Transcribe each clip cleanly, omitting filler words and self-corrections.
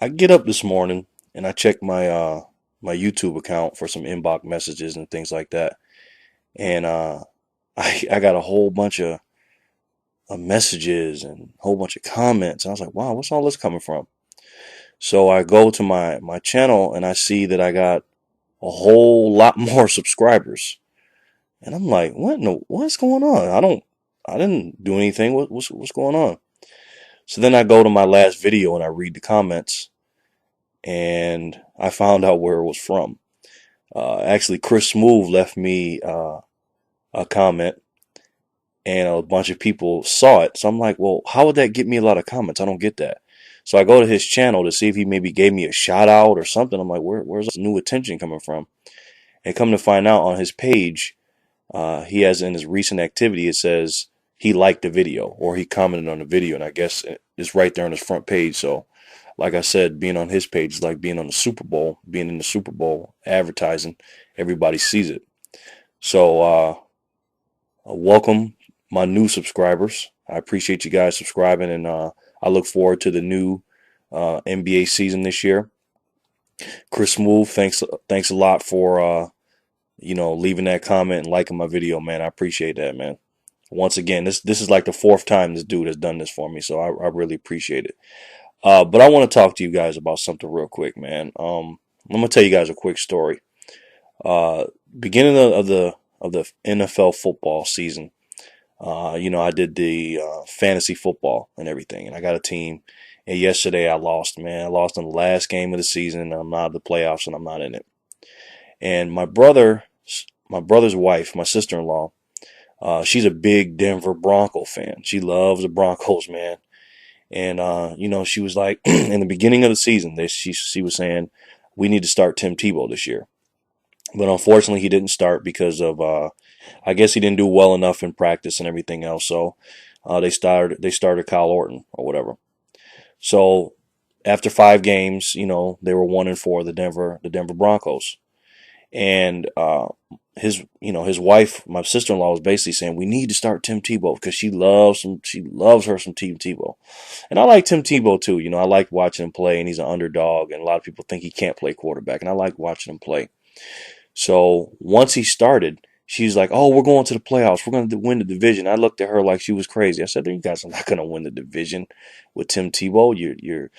I get up this morning and I check my YouTube account for some inbox messages and things like that. And I got a whole bunch of messages and a whole bunch of comments. And I was like, wow, what's all this coming from? So I go to my channel and I see that I got a whole lot more subscribers. And I'm like, what's going on? I didn't do anything. What's going on? So then I go to my last video and I read the comments and I found out where it was from. Actually, Chris Smooth left me a comment and a bunch of people saw it. So I'm like, well, how would that get me a lot of comments? I don't get that. So I go to his channel to see if he maybe gave me a shout out or something. I'm like, where's this new attention coming from? And come to find out on his page, he has in his recent activity, it says he liked the video or he commented on the video. And I guess it's right there on his front page. So like I said, being on his page is like being on the Super Bowl, being in the Super Bowl advertising. Everybody sees it. So, welcome my new subscribers. I appreciate you guys subscribing, and I look forward to the new NBA season this year. Chris Smooth, thanks a lot for leaving that comment and liking my video, man. I appreciate that, man. Once again, this is like the fourth time this dude has done this for me, so I really appreciate it. But I want to talk to you guys about something real quick, man. I'm gonna tell you guys a quick story. Uh, Beginning of the NFL football season. I did the fantasy football and everything, and I got a team. And yesterday I lost, man. I lost in the last game of the season, and I'm out of the playoffs, and I'm not in it. And my brother's wife, my sister-in-law, she's a big Denver Bronco fan. She loves the Broncos, man. And she was like, in the beginning of the season, she was saying we need to start Tim Tebow this year. But unfortunately, he didn't start because of I guess he didn't do well enough in practice and everything else. So they started Kyle Orton or whatever. So after 5 games, they were 1-4, the Denver Broncos, and his wife, my sister-in-law, was basically saying we need to start Tim Tebow because she loves her some Tim Tebow, and I like Tim Tebow too. I like watching him play, and he's an underdog, and a lot of people think he can't play quarterback, and I like watching him play. So once he started, she's like, "Oh, we're going to the playoffs. We're going to win the division." I looked at her like she was crazy. I said, "You guys are not going to win the division with Tim Tebow. Your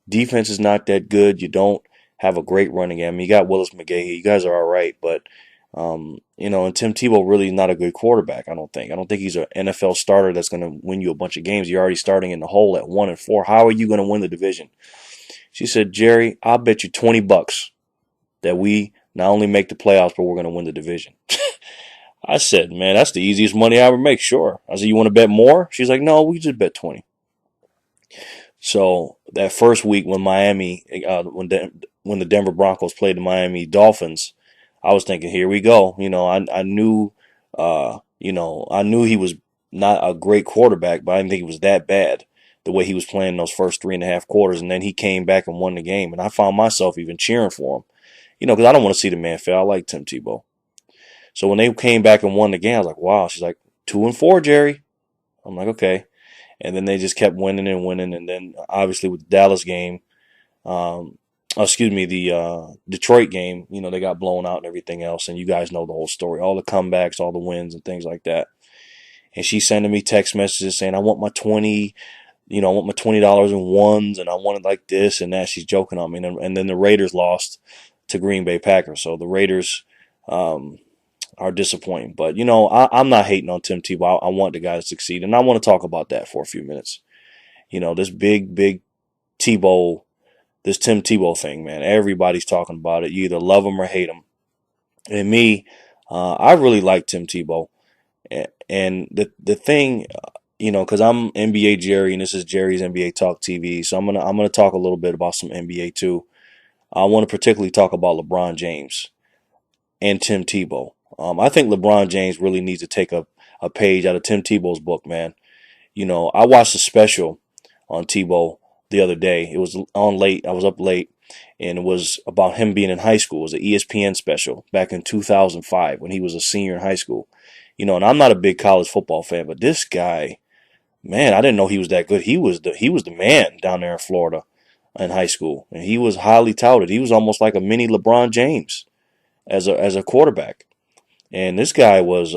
defense is not that good. You don't have a great running game. I mean, you got Willis McGahee. You guys are all right, but and Tim Tebow really is not a good quarterback. I don't think. I don't think he's an NFL starter that's going to win you a bunch of games. You're already starting in the hole at 1-4. How are you going to win the division?" She said, "Jerry, I'll bet you $20 that we not only make the playoffs, but we're going to win the division." I said, "Man, that's the easiest money I ever make, sure." I said, "You want to bet more?" She's like, "No, we just bet 20. So that first week when when the Denver Broncos played the Miami Dolphins, I was thinking, here we go. I knew he was not a great quarterback, but I didn't think he was that bad the way he was playing those first 3.5 quarters. And then he came back and won the game. And I found myself even cheering for him, because I don't want to see the man fail. I like Tim Tebow. So when they came back and won the game, I was like, wow. She's like, 2-4, Jerry. I'm like, okay. And then they just kept winning and winning. And then obviously with the Dallas game, the Detroit game, they got blown out and everything else. And you guys know the whole story, all the comebacks, all the wins and things like that. And she's sending me text messages saying, I want my $20 in ones, and I want it like this and that. She's joking on me. And then the Raiders lost to Green Bay Packers. So the Raiders, are disappointing. But, I'm not hating on Tim Tebow. I want the guy to succeed. And I want to talk about that for a few minutes. This big Tebow, this Tim Tebow thing, man. Everybody's talking about it. You either love him or hate him. And me, I really like Tim Tebow. And the thing, because I'm NBA Jerry and this is Jerry's NBA Talk TV. So I'm gonna talk a little bit about some NBA too. I want to particularly talk about LeBron James and Tim Tebow. I think LeBron James really needs to take a page out of Tim Tebow's book, man. I watched a special on Tebow the other day. It was on late. I was up late, and it was about him being in high school. It was an ESPN special back in 2005 when he was a senior in high school. And I'm not a big college football fan, but this guy, man, I didn't know he was that good. He was the man down there in Florida. in high school, and he was highly touted. He was almost like a mini LeBron James as a quarterback. And this guy was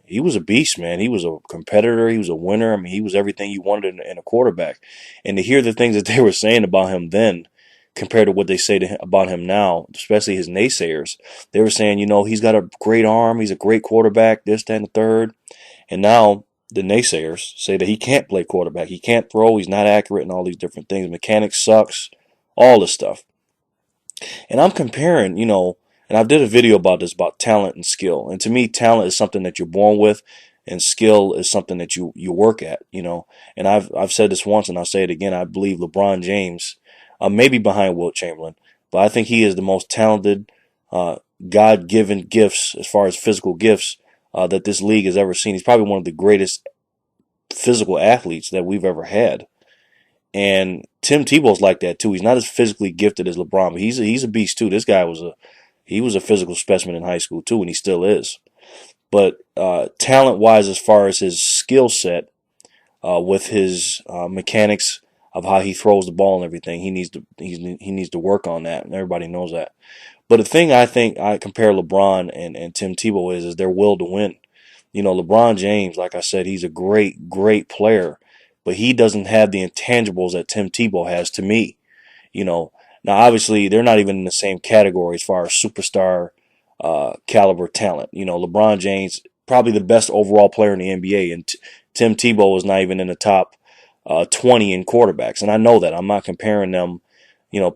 he was a beast, man. He was a competitor. He was a winner. I mean, he was everything you wanted in a quarterback. And to hear the things that they were saying about him then, compared to what they say about him now, especially his naysayers, they were saying, he's got a great arm. He's a great quarterback. This, that, and the third. And now the naysayers say that he can't play quarterback. He can't throw. He's not accurate, and all these different things. Mechanics sucks. All this stuff. And I'm comparing, and I did a video about this, about talent and skill. And to me, talent is something that you're born with, and skill is something that you work at. And I've said this once, and I'll say it again. I believe LeBron James, maybe behind Wilt Chamberlain, but I think he is the most talented, God-given gifts as far as physical gifts that this league has ever seen. He's probably one of the greatest physical athletes that we've ever had. And Tim Tebow's like that too. He's not as physically gifted as LeBron, but he's a beast too. This guy was a physical specimen in high school too, and he still is. But talent wise, as far as his skill set, with his mechanics of how he throws the ball and everything, he needs to work on that, and everybody knows that. But the thing I think I compare LeBron and Tim Tebow is their will to win. LeBron James, like I said, he's a great, great player, but he doesn't have the intangibles that Tim Tebow has to me. Now obviously they're not even in the same category as far as superstar caliber talent. LeBron James, probably the best overall player in the NBA, and Tim Tebow is not even in the top 20 in quarterbacks. And I know that. I'm not comparing them,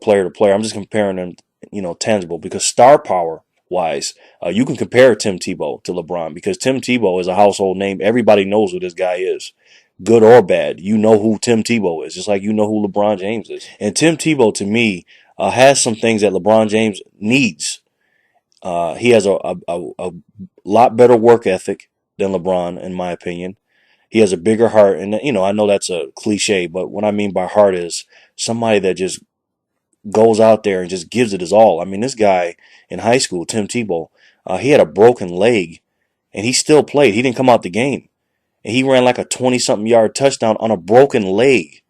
player to player. I'm just comparing them, tangible, because star power wise, you can compare Tim Tebow to LeBron, because Tim Tebow is a household name. Everybody knows who this guy is. Good or bad, you know who Tim Tebow is, just like you know who LeBron James is. And Tim Tebow, to me, has some things that LeBron James needs. He has a lot better work ethic than LeBron, in my opinion. He has a bigger heart, and I know that's a cliche, but what I mean by heart is somebody that just goes out there and just gives it his all. I mean, this guy in high school, Tim Tebow, he had a broken leg, and he still played. He didn't come out the game. And he ran like a 20-something yard touchdown on a broken leg.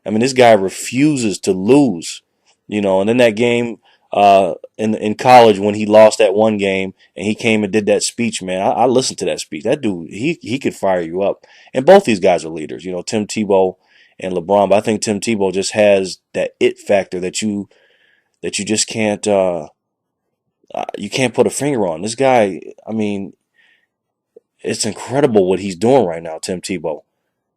I mean, this guy refuses to lose. And in that game in college, when he lost that one game and he came and did that speech, man, I listened to that speech. That dude, he could fire you up. And both these guys are leaders, Tim Tebow and LeBron. But I think Tim Tebow just has that it factor that you just can't you can't put a finger on. This guy, I mean, it's incredible what he's doing right now, Tim Tebow.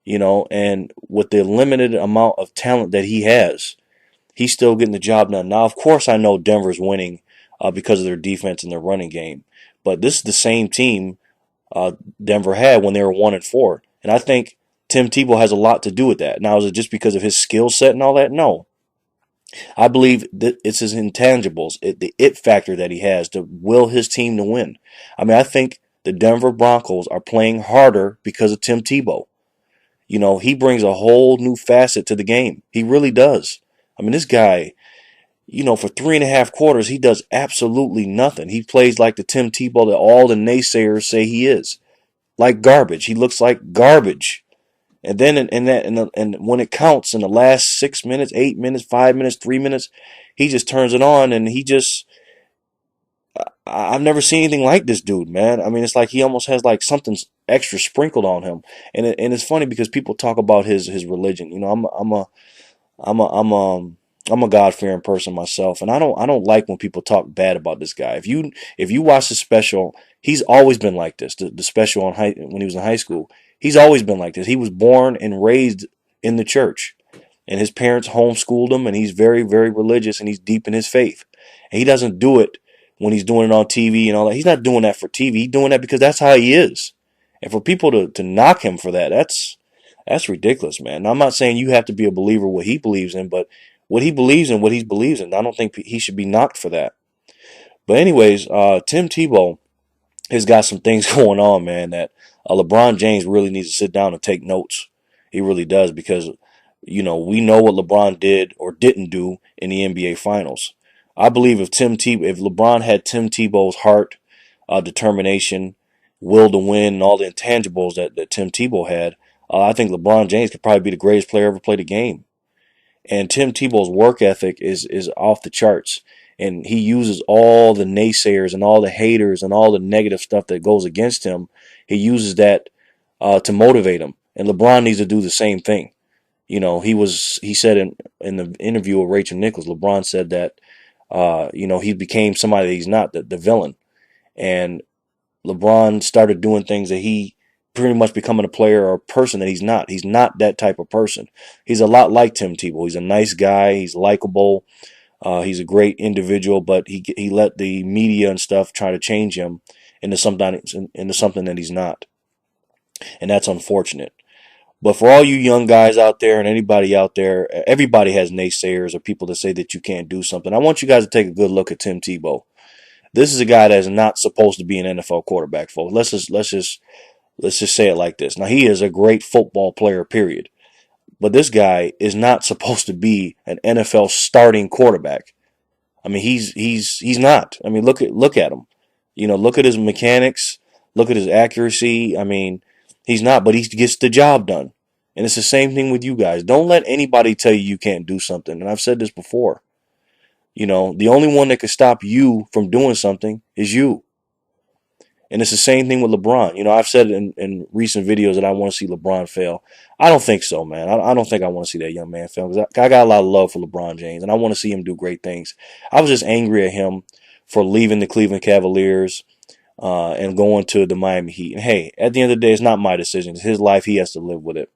And with the limited amount of talent that he has, he's still getting the job done. Now, of course, I know Denver's winning because of their defense and their running game, but this is the same team Denver had when they were 1-4, and I think Tim Tebow has a lot to do with that. Now, is it just because of his skill set and all that? No. I believe that it's his intangibles, the it factor that he has to will his team to win. I mean, I think the Denver Broncos are playing harder because of Tim Tebow. He brings a whole new facet to the game. He really does. I mean, this guy, for 3.5 quarters, he does absolutely nothing. He plays like the Tim Tebow that all the naysayers say he is. Like garbage. He looks like garbage. And then and when it counts in the last 6 minutes, 8 minutes, 5 minutes, 3 minutes, he just turns it on, and I've never seen anything like this dude, man. I mean, it's like he almost has like something extra sprinkled on him, and it's funny because people talk about his religion. I'm a God-fearing person myself, and I don't like when people talk bad about this guy. If you watch the special, he's always been like this. The special when he was in high school, he's always been like this. He was born and raised in the church, and his parents homeschooled him, and he's very, very religious, and he's deep in his faith. And he doesn't do it when he's doing it on TV and all that. He's not doing that for TV. He's doing that because that's how he is. And for people to knock him for that, that's ridiculous, man. Now, I'm not saying you have to be a believer what he believes in, but what he believes in, I don't think he should be knocked for that. But anyways, Tim Tebow has got some things going on, man, that LeBron James really needs to sit down and take notes. He really does, because, we know what LeBron did or didn't do in the NBA Finals. I believe if LeBron had Tim Tebow's heart, determination, will to win, and all the intangibles that Tim Tebow had, I think LeBron James could probably be the greatest player ever played the game. And Tim Tebow's work ethic is off the charts. And he uses all the naysayers and all the haters and all the negative stuff that goes against him. He uses that to motivate him. And LeBron needs to do the same thing. He said in the interview with Rachel Nichols, LeBron said that he became somebody that he's not, the villain. And LeBron started doing things that he pretty much becoming a player or a person that he's not. He's not that type of person. He's a lot like Tim Tebow. He's a nice guy. He's likable. He's a great individual, but he let the media and stuff try to change him into something that he's not, and that's unfortunate. But for all you young guys out there and anybody out there, everybody has naysayers or people that say that you can't do something. I want you guys to take a good look at Tim Tebow. This is a guy that's not supposed to be an NFL quarterback, folks. Let's just say it like this. Now, he is a great football player, period. But this guy is not supposed to be an NFL starting quarterback. I mean, he's not. I mean, look at him. Look at his mechanics. Look at his accuracy. I mean, he's not, but he gets the job done. And it's the same thing with you guys. Don't let anybody tell you can't do something. And I've said this before. The only one that can stop you from doing something is you. And it's the same thing with LeBron. I've said in recent videos that I want to see LeBron fail. I don't think so, man. I don't think I want to see that young man fail because I got a lot of love for LeBron James, and I want to see him do great things. I was just angry at him for leaving the Cleveland Cavaliers and going to the Miami Heat. And hey, at the end of the day, it's not my decision. It's his life. He has to live with it.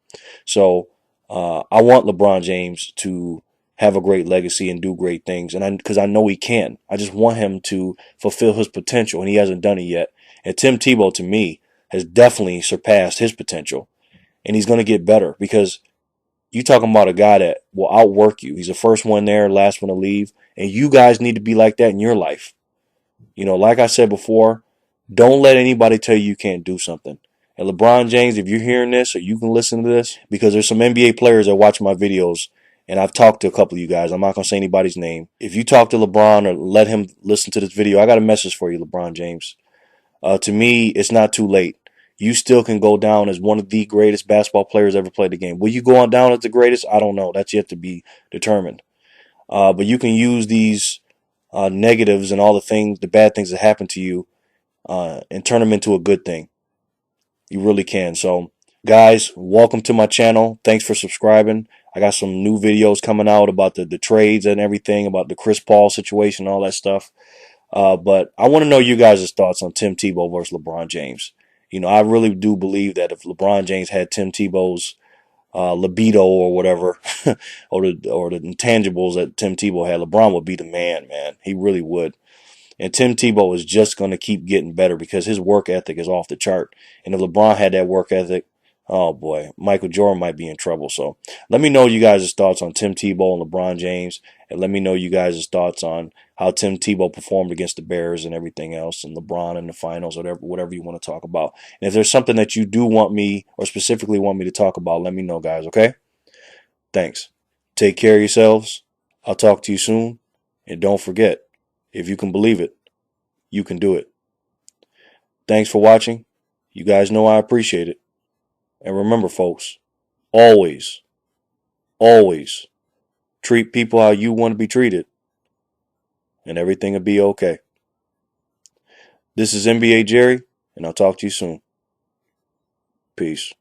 So I want LeBron James to have a great legacy and do great things, and because I know he can. I just want him to fulfill his potential, and he hasn't done it yet. And Tim Tebow, to me, has definitely surpassed his potential, and he's going to get better because you talking about a guy that will outwork you. He's the first one there, last one to leave, and you guys need to be like that in your life. Like I said before, don't let anybody tell you can't do something. And LeBron James, if you're hearing this or you can listen to this, because there's some NBA players that watch my videos, and I've talked to a couple of you guys. I'm not going to say anybody's name. If you talk to LeBron or let him listen to this video, I got a message for you, LeBron James. To me, it's not too late. You still can go down as one of the greatest basketball players ever played the game. Will you go on down as the greatest? I don't know. That's yet to be determined. But you can use these negatives and all the bad things that happen to you, and turn them into a good thing. You really can. So, guys, welcome to my channel. Thanks for subscribing. I got some new videos coming out about the trades and everything, about the Chris Paul situation, all that stuff. But I want to know you guys' thoughts on Tim Tebow versus LeBron James. I really do believe that if LeBron James had Tim Tebow's libido or whatever, or the intangibles that Tim Tebow had, LeBron would be the man. He really would. And Tim Tebow is just going to keep getting better because his work ethic is off the chart. And if LeBron had that work ethic, oh boy, Michael Jordan might be in trouble. So let me know you guys' thoughts on Tim Tebow and LeBron James. And let me know you guys' thoughts on how Tim Tebow performed against the Bears and everything else, and LeBron in the finals, whatever you want to talk about. And if there's something that you do want me or specifically want me to talk about, let me know, guys, okay? Thanks. Take care of yourselves. I'll talk to you soon. And don't forget, if you can believe it, you can do it. Thanks for watching. You guys know I appreciate it. And remember, folks, always, always treat people how you want to be treated, and everything will be okay. This is NBA Jerry, and I'll talk to you soon. Peace.